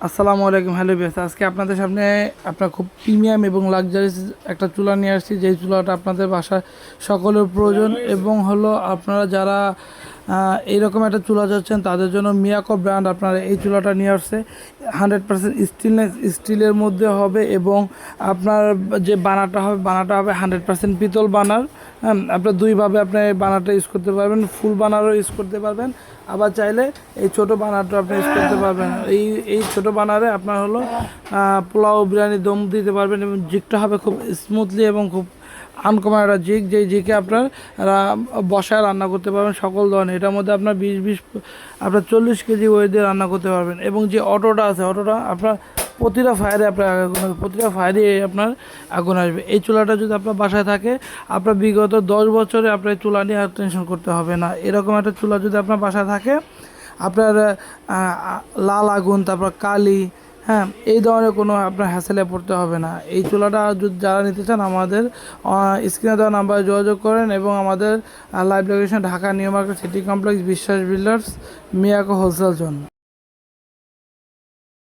আসসালামু আলাইকুম। Hello viewers, আজকে আপনাদের সামনে আপনার খুব প্রিমিয়াম এবং লাক্সারিয়াস একটা চুলা নিয়ে আসছি, যেই চুলাটা আপনাদের বাসায় সকলের প্রয়োজন এবং হলো আপনারা যারা এইরকম একটা চুলা চাচ্ছেন তাদের জন্য মিয়াকো ব্র্যান্ড আপনারা এই চুলাটা নিয়ে আসছে। 100% স্টিলের মধ্যে হবে এবং আপনার যে বানাটা হবে 100% পিতল বানার। হ্যাঁ, আপনার দুইভাবে আপনি বানারটা ইউজ করতে পারবেন, ফুল বানারও ইউজ করতে পারবেন, আবার চাইলে এই ছোট বানারটা আপনি ইউজ করতে পারবেন। এই ছোট বানারে আপনার হলো পোলাও বিরিয়ানি দম দিতে পারবেন এবং জিকটা হবে খুব স্মুথলি এবং খুব আনকমন একটা জিক, যেই জিকে আপনার বসায় রান্না করতে পারবেন সকল ধরনের। এটার মধ্যে আপনার 20 আপনার 40 কেজি ওয়েট দিয়ে রান্না করতে পারবেন। এবং যে অটোটা আছে, অটোটা আপনার প্রতিটা ফায়ারে আপনার আগুন আসবে, প্রতিটা ফায়ারে আপনার আগুন আসবে। এই চুলাটা যদি আপনার বাসায় থাকে, আপনার বিগত 10 বছরে আপনার এই চুলা নিয়ে আর টেনশন করতে হবে না। এরকম একটা চুলা যদি আপনার বাসায় থাকে, আপনার লাল আগুন, তারপর কালি, হ্যাঁ, এই ধরনের কোনো আপনার হ্যাসেলে পড়তে হবে না। এই চুলাটা যারা নিতে চান আমাদের স্ক্রিনে দেওয়া নাম্বারে যোগাযোগ করেন এবং আমাদের live location Dhaka new market city complex বিশ্বাস বিল্ডার্স মিয়াকো হোলসেল জোন।